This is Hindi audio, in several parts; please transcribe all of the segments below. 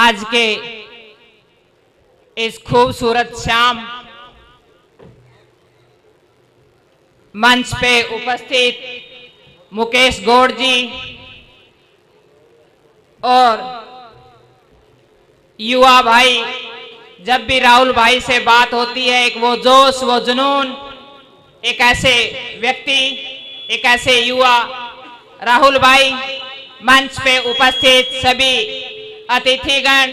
आज के इस खूबसूरत शाम मंच पे उपस्थित मुकेश गौड़ जी और युवा भाई, जब भी राहुल भाई से बात होती है एक वो जोश, वो जुनून, एक ऐसे व्यक्ति, एक ऐसे युवा राहुल भाई, मंच पे उपस्थित सभी अतिथिगण,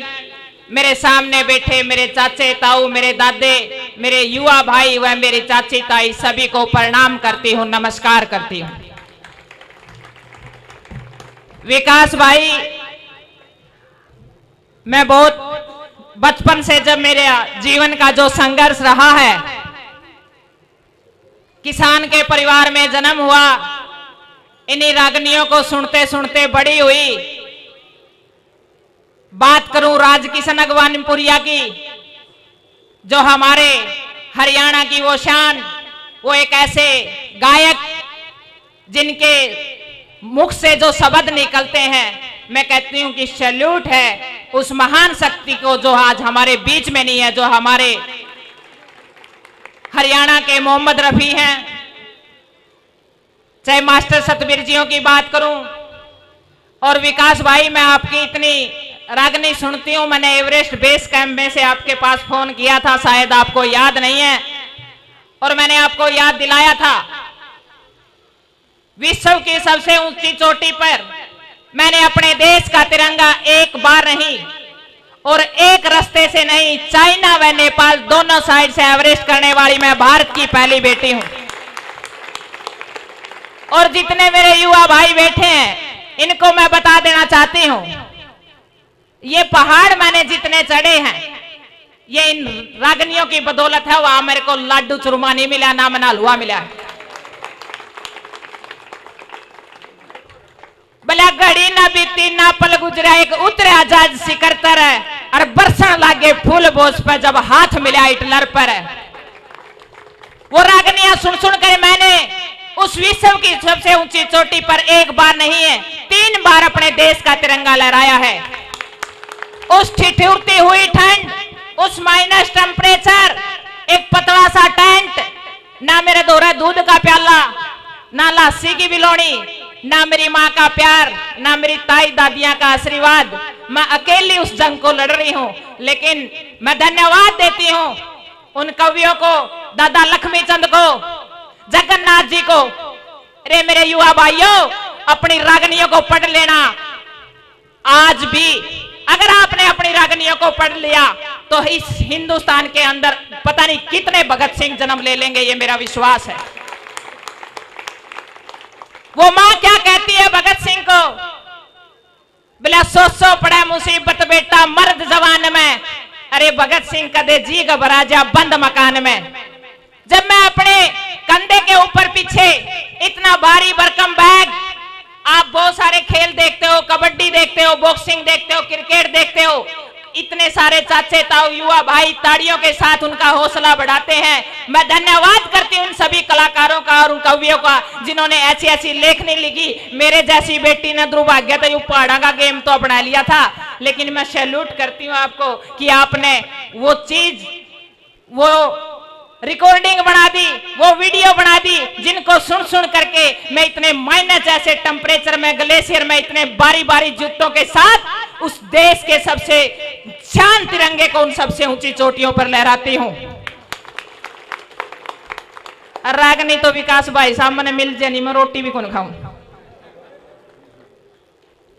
मेरे सामने बैठे मेरे चाचे ताऊ, मेरे दादे, मेरे युवा भाई व मेरी चाची ताई, सभी को प्रणाम करती हूं, नमस्कार करती हूं। विकास भाई, मैं बहुत बचपन से जब मेरे जीवन का जो संघर्ष रहा है, किसान के परिवार में जन्म हुआ, इन्हीं रागनियों को सुनते सुनते बड़ी हुई। बात करूं राज किशन अगवानपुरिया की, जो हमारे हरियाणा की वो शान, वो एक ऐसे गायक जिनके मुख से जो शब्द निकलते हैं, मैं कहती हूं कि सैल्यूट है उस महान शक्ति को जो आज हमारे बीच में नहीं है, जो हमारे हरियाणा के मोहम्मद रफी हैं। चाहे मास्टर सतबीर जियों की बात करूं और विकास भाई, मैं आपकी इतनी रागनी सुनती हूं। मैंने एवरेस्ट बेस कैंप में से आपके पास फोन किया था, शायद आपको याद नहीं है, और मैंने आपको याद दिलाया था विश्व की सबसे ऊंची चोटी पर मैंने अपने देश का तिरंगा एक बार नहीं और एक रास्ते से नहीं, चाइना व नेपाल दोनों साइड से एवरेस्ट करने वाली मैं भारत की पहली बेटी हूं। और जितने मेरे युवा भाई बैठे हैं, इनको मैं बता देना चाहती हूं, ये पहाड़ मैंने जितने चढ़े हैं, ये इन रागनियों की बदौलत है। वहां मेरे को लाडू चूरमा नहीं मिला, ना मना हलवा मिला है। भला घड़ी ना बीती ना पल गुजरा, एक उतरे आजाद शिखर तर है, और बरसन लागे फूल बोझ पर जब हाथ मिला हिटलर पर। वो रागनियां सुन सुन कर मैंने उस विश्व की सबसे ऊंची चोटी पर एक बार नहीं है 3 बार अपने देश का तिरंगा लहराया है। उस ठिठुरती हुई ठंड, उस माइनस टेम्परेचर, एक पतला सा टेंट, ना मेरे दोहरा दूध का प्याला, ना लस्सी की बिलोनी, ना मेरी माँ का प्यार, ना मेरी ताई दादियां का आशीर्वाद। मैं अकेली उस जंग को लड़ रही हूं, लेकिन मैं धन्यवाद देती हूं उन कवियों को, दादा लक्ष्मी चंद को, जगन्नाथ जी को। अरे मेरे युवा भाइयों, अपनी रागनियों को पढ़ लेना। आज भी अगर आपने अपनी रागनियों को पढ़ लिया तो इस हिंदुस्तान के अंदर पता नहीं कितने भगत सिंह जन्म ले लेंगे, ये मेरा विश्वास है। वो मां क्या कहती है भगत सिंह को, बोला सो पड़ा मुसीबत बेटा मर्द जवान में। अरे भगत सिंह कदे जी घबरा जा बंद मकान में। जब मैं अपने कंधे के ऊपर पीछे इतना भारी भरकम बैग, आप बहुत सारे खेल देखते हो, कबड्डी देखते हो, बॉक्सिंग देखते हो, क्रिकेट देखते हो, इतने सारे चाचे ताऊ युवा भाई ताड़ियों के साथ उनका हौसला बढ़ाते हैं। मैं धन्यवाद करती हूं उन सभी कलाकारों का और उन कवियों का जिन्होंने ऐसी ऐसी लेखनी लिखी। मेरे जैसी बेटी ने दुर्भाग्य तो पहाड़ा का गेम तो अपना लिया था, लेकिन मैं सैल्यूट करती हूं आपको कि आपने वो चीज, वो रिकॉर्डिंग बना दी, वो वीडियो बना दी, जिनको सुन सुन करके मैं इतने माइनस जैसे टेम्परेचर में, ग्लेशियर में, इतने बारी बारी जूतों के साथ उस देश के सबसे शान तिरंगे को उन सबसे ऊंची चोटियों पर लहराती हूं। रागनी तो विकास भाई सामने मिल जानी, मैं रोटी भी कौन खाऊं।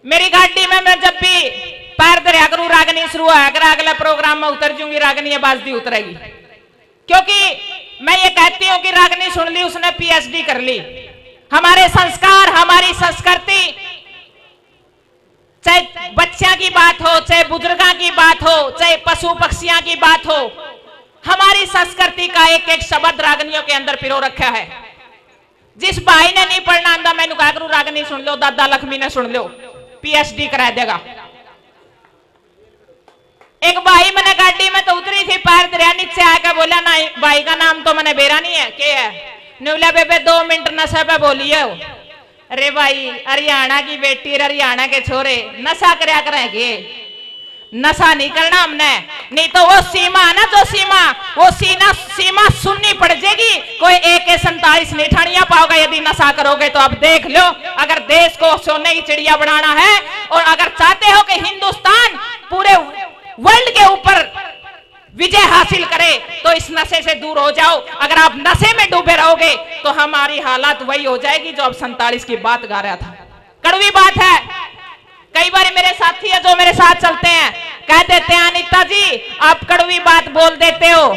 मेरी गाड़ी में मैं जब भी पैर दरिया करूं, रागनी शुरू है, अगर अगला प्रोग्राम में उतर जूंगी, रागनी बाजदी उतरेगी। क्योंकि मैं ये कहती हूं कि रागनी सुन ली, उसने पीएचडी कर ली। हमारे संस्कार, हमारी संस्कृति, चाहे बच्चियां की बात हो, चाहे बुजुर्गों की बात हो, चाहे पशु पक्षियों की बात हो, हमारी संस्कृति का एक एक शब्द रागनियों के अंदर पिरो रखा है। जिस भाई ने नहीं पढ़ना आंदा, मैंने कहा करूं रागनी सुन लो, दादा लक्ष्मी ने सुन लो, पीएचडी करा देगा। एक भाई मैंने गाड़ी में तो उतरी थी, पैर दरिया नीचे आकर बोला, ना भाई का नाम तो मैंने बेरा नहीं है, क्या है? न्यूला बेबे 2 मिनट नशा पे बोली है। अरे भाई, हरियाणा की बेटी, हरियाणा के छोरे नशा करया करेंगे, नशा नहीं करना हमने, नहीं तो वो सीमा है ना, जो सीमा वो सीमा सुननी पड़ जाएगी। कोई AK-47 नहीं ठानिया पाओगे यदि नशा करोगे तो। अब देख लो, अगर देश को सोने की चिड़िया बनाना है और अगर चाहते हो कि हिंदुस्तान पूरे वर्ल्ड के ऊपर विजय हासिल करे तो इस नशे से दूर हो जाओ। अगर आप नशे में डूबे रहोगे तो हमारी हालत वही हो जाएगी जो अब 47 की बात गा रहा था। कड़वी बात है। कई बार मेरे साथी है जो मेरे साथ चलते हैं, कह देते हैं अनीता जी आप कड़वी बात बोल देते हो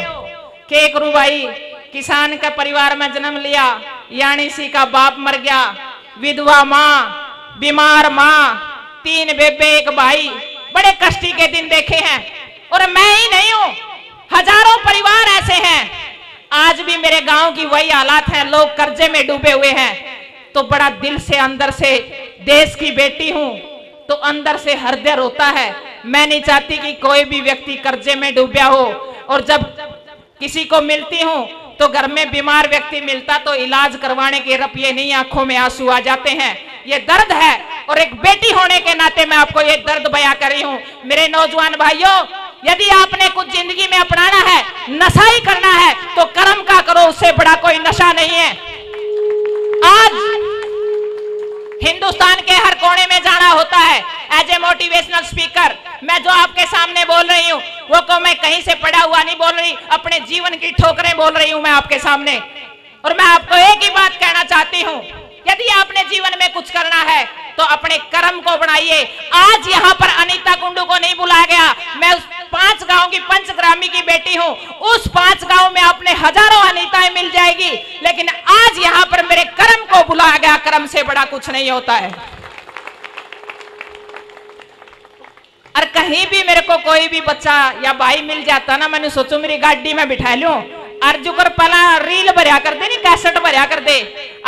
कि एक रू भाई किसान के परिवार में जन्म लिया, यानी सी का बाप मर गया, विधवा माँ, बीमार माँ, 3 बेबे 1 भाई, बड़े कष्टी के दिन देखे हैं। और मैं ही नहीं हूं, हजारों परिवार ऐसे हैं। आज भी मेरे गांव की वही हालात है, लोग कर्जे में डूबे हुए हैं। तो बड़ा दिल से अंदर से देश की बेटी हूं तो अंदर से हृदय रोता है। मैं नहीं चाहती कि कोई भी व्यक्ति कर्जे में डूबा हो। और जब किसी को मिलती हूं तो घर में बीमार व्यक्ति मिलता तो इलाज करवाने के रुपये नहीं, आंखों में आंसू आ जाते हैं। ये दर्द है और एक बेटी होने के नाते मैं आपको ये दर्द बयां कर रही हूं। मेरे नौजवान भाइयों, यदि आपने कुछ जिंदगी में अपनाना है, नशा ही करना है तो कर्म का करो, उससे बड़ा कोई नशा नहीं है। आज हिंदुस्तान के हर कोने में जाना होता है एज ए मोटिवेशनल स्पीकर। मैं जो आपके सामने बोल रही हूँ वो को मैं कहीं से पढ़ा हुआ नहीं बोल रही, अपने जीवन की ठोकरें बोल रही हूँ मैं आपके सामने। और मैं आपको एक ही बात कहना चाहती हूँ, यदि आपने जीवन में कुछ करना है तो अपने कर्म को बढ़ाइए। आज यहाँ पर अनीता कुंडू को नहीं बुलाया गया, मैं उस 5 गांव की पंचग्रामी की बेटी हूँ। उस 5 गांव में अपने हजारों अनीताएं मिल जाएगी, लेकिन आज यहाँ पर मेरे कर्म को बुलाया गया। कर्म से बड़ा कुछ नहीं होता है। और कहीं भी मेरे को कोई भी बच्चा या भाई मिल जाता ना, मैंने सोचो मेरी गाड़ी में बिठा लूं और जुकर पहला रील भरिया कर दे, नहीं कैसेट भरिया कर दे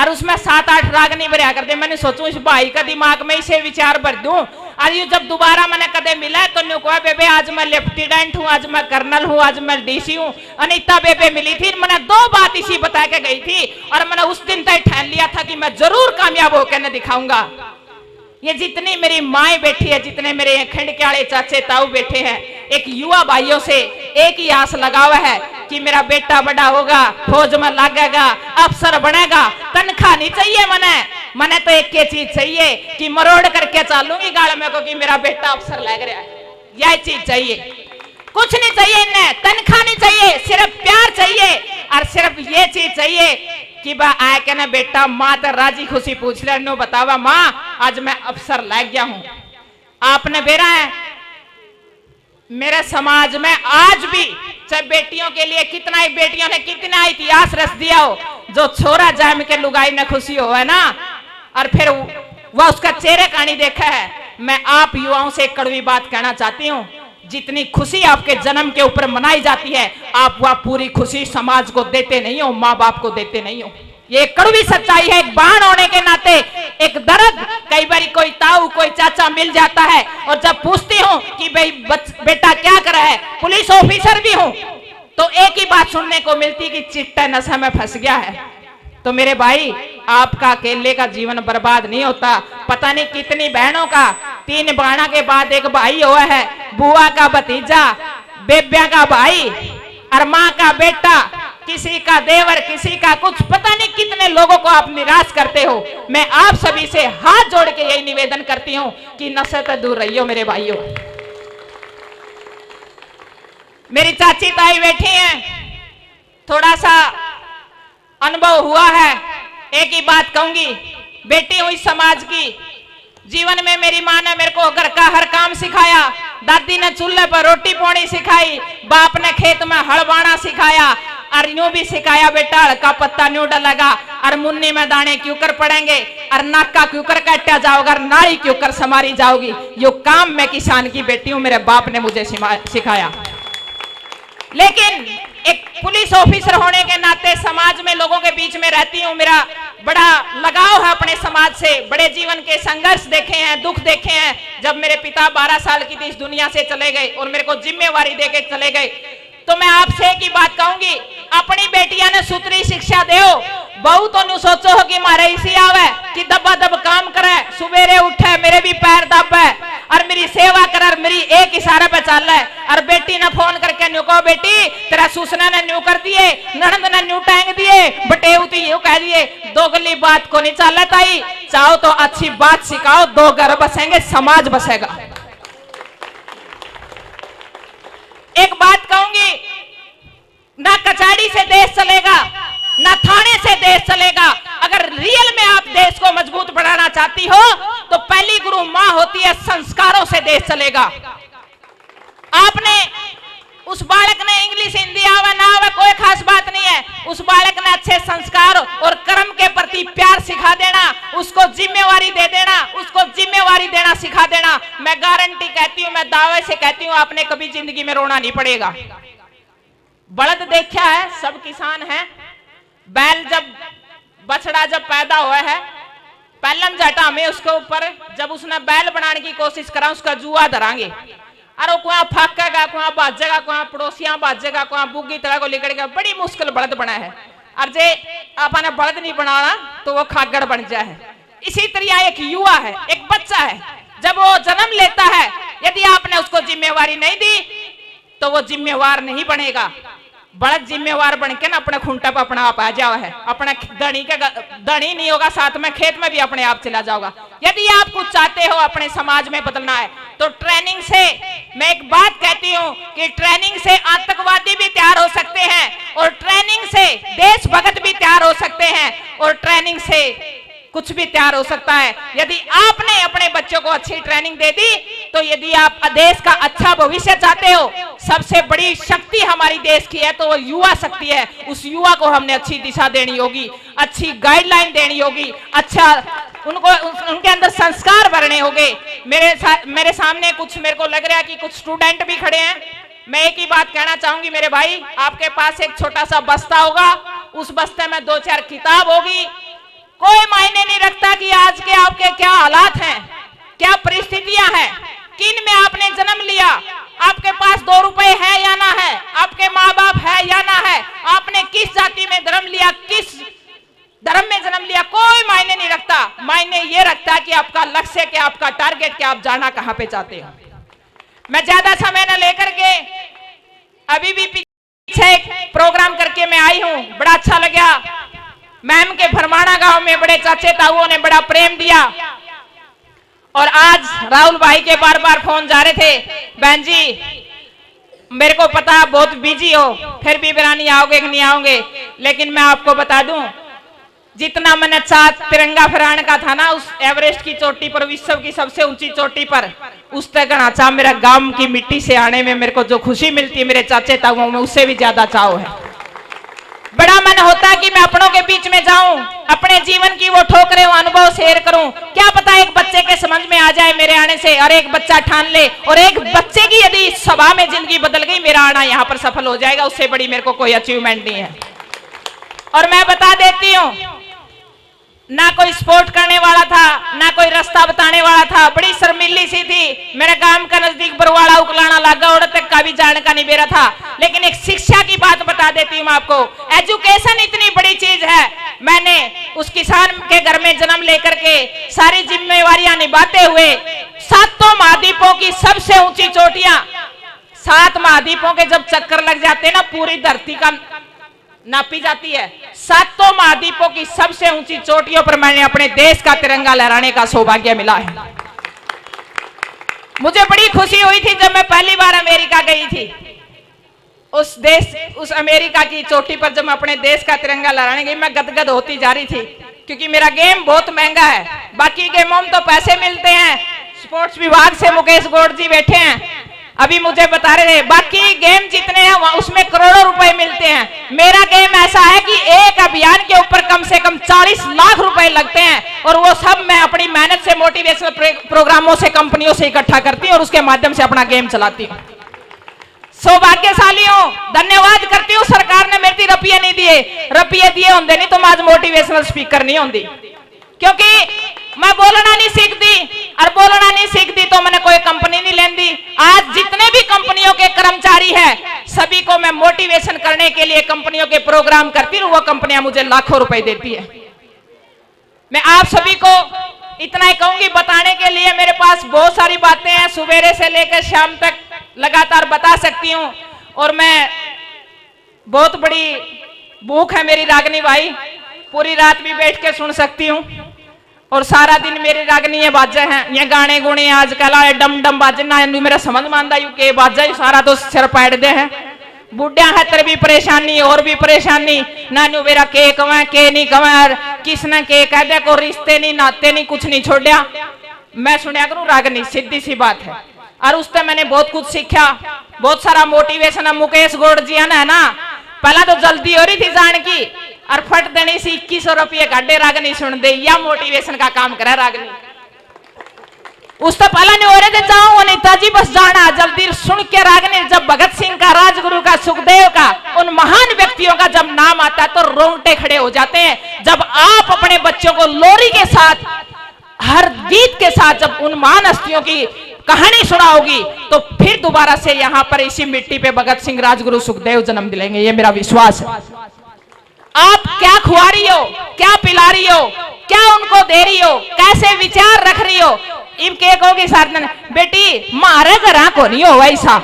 और उसमें 7-8 राग नहीं भरिया कर दे। मैंने सोचू इस भाई का दिमाग में इसे विचार भर दूं और ये जब दोबारा मैंने कदे मिला तो न्यू कहा बेबे आज मैं लेफ्टिनेंट हूँ, आज मैं कर्नल हूँ, आज मैं DC हूँ। अनीता बेबे मिली थी, मैंने 2 बात इसी बता के गई थी और मैंने उस दिन तय ठान लिया था कि मैं जरूर कामयाब होकर न दिखाऊंगा। ये जितनी मेरी माए बैठी है, जितने मेरे खंड के आले चाचे ताऊ बैठे हैं, एक युवा भाइयों से एक ही आस लगा हुआ है कि मेरा बेटा बड़ा होगा, फौज में लगेगा, अफसर बनेगा। तनख्वाह नहीं चाहिए मने तो एक ही चीज चाहिए कि मरोड़ करके चालूंगी गाड़ में को कि मेरा बेटा अफसर लग रहा है। यह चीज चाहिए, कुछ नहीं चाहिए इन्हें, तनख्वाह नहीं चाहिए, सिर्फ प्यार चाहिए और सिर्फ ये चीज चाहिए कि बा आए के ना बेटा माँ तो राजी खुशी पूछ ले, नो बतावा माँ आज मैं अफसर लग गया हूं। आपने बेरा है मेरे समाज में आज भी चाहे बेटियों के लिए कितना ही बेटियों ने कितना इतिहास रच दिया हो, जो छोरा जाम के लुगाई में खुशी हो है ना, और फिर वह उसका चेहरे कहानी देखा है। मैं आप युवाओं से एक कड़वी बात कहना चाहती हूँ, जितनी खुशी आपके जन्म के ऊपर मनाई जाती है आप वह पूरी खुशी समाज को देते नहीं हो, माँ बाप को देते नहीं हो। ये कड़वी सच्चाई है। एक बहन होने के नाते एक दर्द, कई बार कोई ताऊ कोई चाचा मिल जाता है और जब पूछती हूँ कि भाई बेटा क्या कर रहा है, पुलिस ऑफिसर भी हूँ, तो एक ही बात सुनने को मिलती कि चिट्टा नशा में फंस गया है। तो मेरे भाई आपका अकेले का जीवन बर्बाद नहीं होता। पता नहीं कितनी बहनों का 3 बाणा के बाद एक भाई हुआ है, बुआ का भतीजा, बेबिया का भाई और माँ का बेटा, किसी का देवर, किसी का कुछ, पता नहीं कितने लोगों को आप निराश करते हो। मैं आप सभी से हाथ जोड़ के यही निवेदन करती हूँ कि नशे से दूर रहियो मेरे भाइयों। मेरी चाची ताई बैठी हैं, थोड़ा सा अनुभव हुआ है, एक ही बात कहूंगी, बेटी हुई समाज की। जीवन में मेरी माँ ने मेरे को घर का हर काम सिखाया, दादी ने चूल्हे पर रोटी पोनी सिखाई, बाप ने खेत में हल बाना सिखाया और यूं भी सिखाया बेटा हल्का पत्ता न्यू डलेगा और मुन्नी में दाने क्यों कर पड़ेंगे और नाका क्यों कर काटा जाओगा और नाड़ी क्यों कर समारी जाओगी। यो काम मैं किसान की बेटी हूं, मेरे बाप ने मुझे सिखाया। लेकिन एक पुलिस ऑफिसर होने के नाते समाज में लोगों के बीच में रहती हूँ, मेरा बड़ा लगाव है अपने समाज से। बड़े जीवन के संघर्ष देखे हैं, दुख देखे हैं। जब मेरे पिता 12 साल की थी इस दुनिया से चले गए और मेरे को जिम्मेवारी देके चले गए, तो मैं आपसे एक ही बात कहूंगी, अपनी बेटियां ने सुतरी शिक्षा दे। बहु तो नु सोचो हो कि मारे इसी आवे कि दबा दब काम करे, सुबेरे उठे मेरे भी पैर दब है और मेरी सेवा कर और मेरी एक इशारे पे चल रहा है। और बेटी ने फोन करके न्यू कहो बेटी तेरा सुसना ने न्यू कर दिए, ननद ने न्यू टैंग दिए, बटेऊ तो यूं कह दिए। दो गली बात को नहीं चल ताई, चाहो तो अच्छी बात सिखाओ, दो घर बसेंगे समाज बसेगा। एक बात कहूंगी, ना कचहरी से देश चलेगा ना थाने से देश चलेगा। अगर रियल में आप देश को मजबूत बनाना चाहती हो तो पहली गुरु मां होती है, संस्कारों से देश चलेगा। आपने उस बालक ने इंग्लिश हिंदी आवे ना आवे कोई खास बात नहीं है, उस बालक ने अच्छे संस्कार और कर्म के प्रति प्यार सिखा देना, उसको जिम्मेवारी दे देना, उसको जिम्मेवारी देना सिखा देना। मैं गारंटी कहती हूं, मैं दावे से कहती हूं, आपने कभी जिंदगी में रोना नहीं पड़ेगा। बलद देखा है, सब किसान हैं। बैल जब बछड़ा जब पैदा हुआ है, पहलम जटा में उसके ऊपर जब उसने बैल बनाने की कोशिश करा, उसका जुआ धरांगे और कुआ फाकेगा, कुआ बाजेगा, कुआ पड़ोसियां बाजेगा, कुआ बुग्गी तरह को लिकड़ेगा। बड़ी मुश्किल बलद बना है। और जे आपने बलद नहीं बनाना तो वो खागड़ बन जाए। इसी तरह एक युवा है, एक बच्चा है, जब वो जन्म लेता है, यदि आपने उसको जिम्मेवारी नहीं दी तो वो जिम्मेवार नहीं बनेगा। बड़द जिम्मेवार बन के ना अपने खूंटा पर अपना आप आ जाओ है, अपना धनी नहीं होगा, साथ में खेत में भी अपने आप चला जाओगा। यदि आप कुछ चाहते हो अपने समाज में बदलना है तो ट्रेनिंग से, मैं एक बात कहती हूं कि ट्रेनिंग से आतंकवादी भी तैयार हो सकते हैं और ट्रेनिंग से देशभक्त भी तैयार हो सकते हैं और ट्रेनिंग से कुछ भी तैयार हो सकता है। यदि आपने अपने बच्चों को अच्छी ट्रेनिंग दे दी तो यदि आप देश का अच्छा भविष्य चाहते हो, सबसे बड़ी शक्ति हमारी देश की है तो वो युवा शक्ति है। उस युवा को हमने अच्छी दिशा देनी होगी, अच्छी गाइडलाइन देनी होगी, अच्छा उनको उनके अंदर संस्कार भरने होंगे। मेरे सामने कुछ मेरे को लग रहा है कि कुछ स्टूडेंट भी खड़े हैं। मैं एक ही बात कहना चाहूंगी मेरे भाई, आपके पास एक छोटा सा बस्ता होगा, उस बस्ते में 2-4 किताब होगी। कोई मायने नहीं रखता कि आज के आपके क्या हालात हैं, क्या परिस्थितियां हैं, किन में आपने जन्म लिया, आपके पास 2 रुपए है या ना है, आपके माँ बाप है या ना है, आपने किस जाति में जन्म लिया, किस धर्म में जन्म लिया, कोई मायने नहीं रखता। मायने ये रखता है कि आपका लक्ष्य क्या, आपका टारगेट क्या, आप जाना कहां पे चाहते हो। मैं ज्यादा समय न लेकर के अभी भी पीछे एक प्रोग्राम करके मैं आई हूं, बड़ा अच्छा लगा। मैम के भरमाणा गांव में बड़े चाचे ताऊओं ने बड़ा प्रेम दिया और आज राहुल भाई के बार बार फोन जा रहे थे, बहन जी मेरे को पता बहुत बिजी हो, फिर भी बिरानी आओगे कि नहीं आओगे, लेकिन मैं आपको बता दूं जितना मैंने चाह तिरंगा फहराने का था ना उस एवरेस्ट की चोटी पर, विश्व की सबसे ऊंची चोटी पर, उस तक चाह मेरा गांव की मिट्टी से आने में मेरे को जो खुशी मिलती है मेरे चाचे ताऊओं में, उससे भी ज्यादा चाव है। बड़ा मन होता है कि मैं अपनों के बीच में जाऊं, अपने जीवन की वो ठोकरें वो अनुभव शेयर करूं। क्या पता एक बच्चे के समझ में आ जाए मेरे आने से, और एक बच्चा ठान ले, और एक बच्चे की यदि सभा में जिंदगी बदल गई, मेरा आना यहाँ पर सफल हो जाएगा, उससे बड़ी मेरे को कोई अचीवमेंट नहीं है। और मैं बता देती हूँ, ना कोई सपोर्ट करने वाला था, ना कोई रास्ता बताने वाला था, बड़ी शर्मिली सी थी। मेरे गांव का नजदीक बरवाड़ा उकलाना लागा, और तक का भी जाने का नहीं मेरा था। लेकिन एक शिक्षा की बात बता देती हूँ आपको, एजुकेशन इतनी बड़ी चीज है। मैंने उस किसान के घर में जन्म लेकर के सारी जिम्मेवारियां निभाते हुए 7 महाद्वीपों की सबसे ऊंची चोटियां, 7 महाद्वीपों के जब चक्कर लग जाते ना, पूरी धरती का नापी जाती है, 7 महाद्वीपों की सबसे ऊंची चोटियों पर मैंने अपने देश का तिरंगा लहराने का सौभाग्य मिला है। मुझे बड़ी खुशी हुई थी जब मैं पहली बार अमेरिका गई थी। उस अमेरिका की चोटी पर जब मैं अपने देश का तिरंगा लहराने गई, मैं गदगद होती जा रही थी, क्योंकि मेरा गेम बहुत महंगा है। बाकी गेमों में तो पैसे मिलते हैं, स्पोर्ट्स विभाग से मुकेश गौड़ जी बैठे हैं, अभी मुझे बता रहे थे, बाकी गेम जितने हैं उसमें करोड़ों रुपए मिलते हैं। मेरा गेम ऐसा है कि एक अभियान के ऊपर कम से कम 40 लाख रुपए लगते हैं, और वो सब मैं अपनी मेहनत से, मोटिवेशनल प्रोग्रामों से, कंपनियों से इकट्ठा करती हूँ और उसके माध्यम से अपना गेम चलाती हूँ। सौभाग्यशाली हूँ, धन्यवाद करती हूँ सरकार ने मेरे रुपये नहीं दिए, रुपये दिए होंगे नहीं तो मैं आज मोटिवेशनल स्पीकर नहीं होंगी, क्योंकि मैं बोलना नहीं सीखती, और बोलना नहीं सीखती तो मैंने कोई कंपनी नहीं लेंदी। आज जितने भी कंपनियों के कर्मचारी हैं, सभी को मैं मोटिवेशन करने के लिए कंपनियों के प्रोग्राम करती हूँ, वो कंपनियां मुझे लाखों रुपए देती है। मैं आप सभी को इतना ही कहूंगी। बताने के लिए मेरे पास बहुत सारी बातें हैं, सुबेरे से लेकर शाम तक लगातार बता सकती हूं। और मैं बहुत बड़ी भूख है मेरी रागनी भाई, पूरी रात भी बैठ के सुन सकती हूँ। और सारा दिन मेरी रागनी ये बाजे हैं, ये गाने गुणे आजकल आए डम डम बाजे ना मेरा समझ मानदा यू के बाजा सारा तो सिर पैड़ दे है। बुढ़िया है तेरे भी परेशानी और भी परेशानी, नानू मेरा के कवा के नहीं कवा, किसने के कह दे को रिश्ते नहीं नाते नहीं कुछ नहीं छोड़िया। मैं सुनिया करूँ रागनी, सीधी सी बात है। और उससे मैंने बहुत कुछ सीखा, बहुत सारा मोटिवेशन है। मुकेश गौड़ जी है ना, पहला तो जल्दी हो रही थी जान की और फट देनी सी 2100 रुपये गाडे रागनी सुन दे, या मोटिवेशन का काम करे रागनी। उससे पहला नहीं हो रहे थे जाऊं नेताजी बस जाना जल्दी सुन के रागनी। जब भगत सिंह का, राजगुरु का, सुखदेव का, उन महान व्यक्तियों का जब नाम आता है तो रोंगटे खड़े हो जाते हैं। जब आप अपने बच्चों को लोरी के साथ, हर गीत के साथ जब उन महान हस्तियों की कहानी सुनाओगी तो फिर दोबारा से यहाँ पर इसी मिट्टी पे भगत सिंह, राजगुरु, सुखदेव जन्म दिलेंगे, ये मेरा विश्वास है। आप क्या खुआ रही हो, क्या पिला रही हो, क्या उनको दे रही हो, कैसे विचार रख रही हो। इब के कहोगी साधन बेटी मारे घर को नहीं हो वैसा,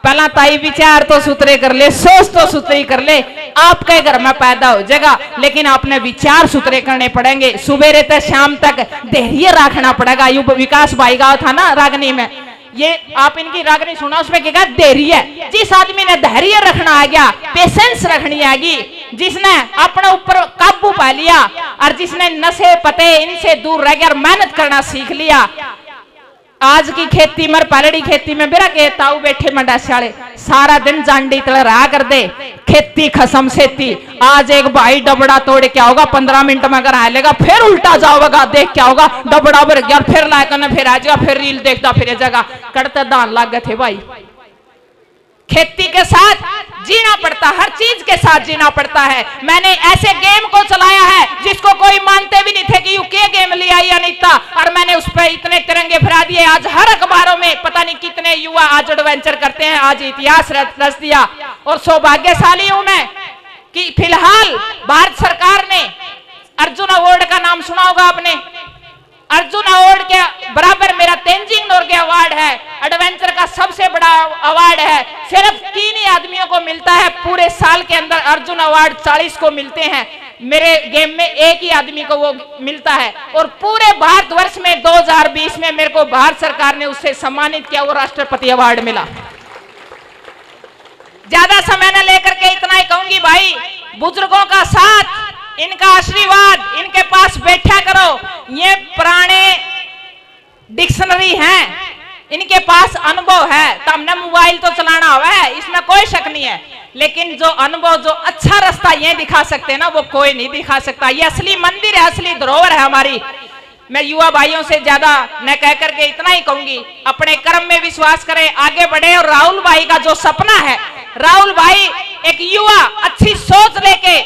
पहला ताई विचार तो सुथरे कर ले, सोच तो सुथरी कर ले, आपके घर में पैदा हो जाएगा। लेकिन आपने विचार सुथरे करने पड़ेंगे, सुबेरे से शाम तक धैर्य रखना पड़ेगा। यू विकास भाई गाँव था ना रागनी में, ये आप इनकी रागनी सुना, उसमें क्या धैर्य। जिस आदमी ने धैर्य रखना आ गया, पेशेंस रखनी आएगी, जिसने अपने ऊपर काबू पा लिया और जिसने नशे पते इनसे दूर रह गया और मेहनत करना सीख लिया। आज की खेती में, पलड़ी खेती में बेरा के ताऊ बैठे मंडास्याले सारा दिन जांडी तले रहा कर दे, खेती खसम सेती। आज एक भाई डबड़ा तोड़ क्या होगा 15 मिनट में अगर आ लेगा, फिर उल्टा जाओगा, देख क्या होगा डबड़ा भर गया, फिर लाकर फिर आ जाएगा, फिर रील देखता फिर जगह करते दान लाग गए थे भाई। खेती के साथ जीना पड़ता, हर चीज के साथ जीना पड़ता है। मैंने ऐसे गेम को चलाया है जिसको कोई मानते भी नहीं थे कि यू के गेम लिया या नहीं था, और मैंने उस पर इतने तिरंगे फहरा दिए। आज हर अखबारों में पता नहीं कितने युवा आज एडवेंचर करते हैं, आज इतिहास रच दिया। और सौभाग्यशाली हूं मैं कि फिलहाल भारत सरकार ने अर्जुन अवार्ड का नाम सुना होगा आपने। अर्जुन अवार्ड के बराबर मेरा तेंजिंग नोरगे अवार्ड है, एडवेंचर का सबसे बड़ा अवार्ड है। सिर्फ 3 ही आदमियों को मिलता है पूरे साल के अंदर, अर्जुन अवार्ड 40 को मिलते हैं, मेरे गेम में एक ही आदमी को वो मिलता है। और पूरे भारतवर्ष में 2020 में मेरे को भारत सरकार ने उससे सम्मानित किया, वो राष्ट्रपति अवार्ड मिला। ज्यादा समय न लेकर के इतना ही कहूंगी भाई, बुजुर्गों का साथ, इनका आशीर्वाद, इनके पास बैठा करो। ये पुराने डिक्शनरी हैं, इनके पास अनुभव है। तो हमने मोबाइल तो चलाना हुआ है, इसमें कोई शक नहीं है, लेकिन जो अनुभव, जो अच्छा रास्ता ये दिखा सकते हैं ना, वो कोई नहीं दिखा सकता। ये असली मंदिर है, असली धरोहर है हमारी। मैं युवा भाइयों से ज्यादा न कह करके इतना ही कहूंगी, अपने कर्म में विश्वास करें, आगे बढ़े। और राहुल भाई का जो सपना है, राहुल भाई एक युवा अच्छी सोच लेके,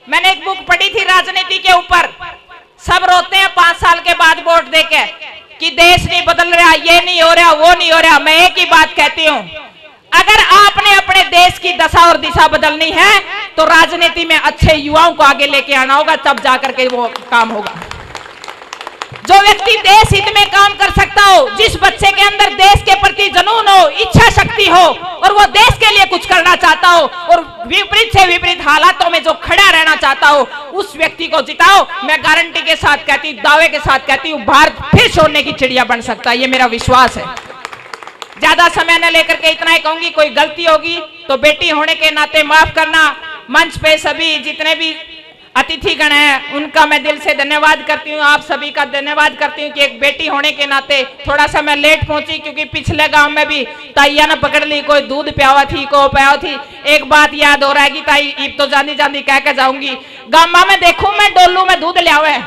मैंने एक बुक पढ़ी थी राजनीति के ऊपर, सब रोते हैं 5 साल के बाद वोट देके कि देश नहीं बदल रहा, ये नहीं हो रहा, वो नहीं हो रहा। मैं एक ही बात कहती हूं, अगर आपने अपने देश की दशा और दिशा बदलनी है तो राजनीति में अच्छे युवाओं को आगे लेके आना होगा, तब जाकर के वो काम होगा। जो व्यक्ति देश हित में काम कर सकता हो, जिस बच्चे के अंदर देश के प्रति जुनून हो, इच्छा शक्ति हो और वो देश के लिए कुछ करना चाहता हो और विपरीत से विपरीत हालातों में जो खड़ा रहना चाहता हो, उस व्यक्ति को जिताओ। मैं गारंटी के साथ कहती हूँ, दावे के साथ कहती हूँ, भारत फिर सोने की चिड़िया बन सकता है, ये मेरा विश्वास है। ज्यादा समय न लेकर के इतना ही कहूंगी, कोई गलती होगी तो बेटी होने के नाते माफ करना। मंच पे सभी जितने भी अतिथिगण हैं उनका मैं दिल से धन्यवाद करती हूँ, आप सभी का धन्यवाद करती हूँ कि एक बेटी होने के नाते थोड़ा सा मैं लेट पहुंची, क्योंकि पिछले गांव में भी ताइया ने पकड़ ली, कोई दूध प्यावा थी, को प्यावा थी। एक बात याद हो रहा है कि ताई ईब तो जानी जानी कह के जाऊंगी, गामा में देखू मैं डोलू में दूध लिया है।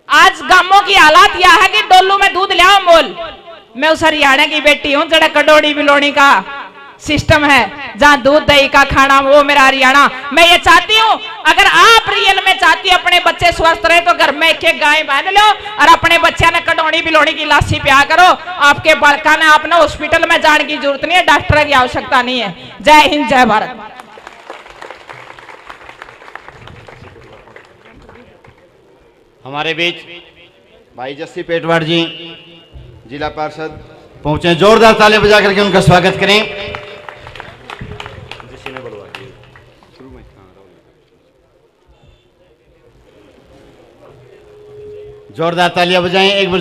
आज गांवों की हालात यह है कि डोलू में दूध लिया मोल। मैं उस हरियाणा की बेटी हूँ जड़ा कटोड़ी बिलोड़ी का सिस्टम है, जहां दूध दही का खाना, वो मेरा हरियाणा। मैं ये चाहती हूँ, अगर आप रियल में चाहती हो अपने बच्चे स्वस्थ रहे तो घर में एक एक गाय बांध लो और अपने बच्चे ने कटोनी बिलोनी की लाशी प्या करो। आपके बड़का ने आपने हॉस्पिटल में जाने की जरूरत नहीं है, डॉक्टर की आवश्यकता नहीं है। जय हिंद, जय भारत। हमारे बीच भाई जस्सी पेटवाड़ जी जिला पार्षद पहुंचे, जोरदार तालियां बजा करके उनका स्वागत करें। जोरदार तालियां बजाएं एक बार।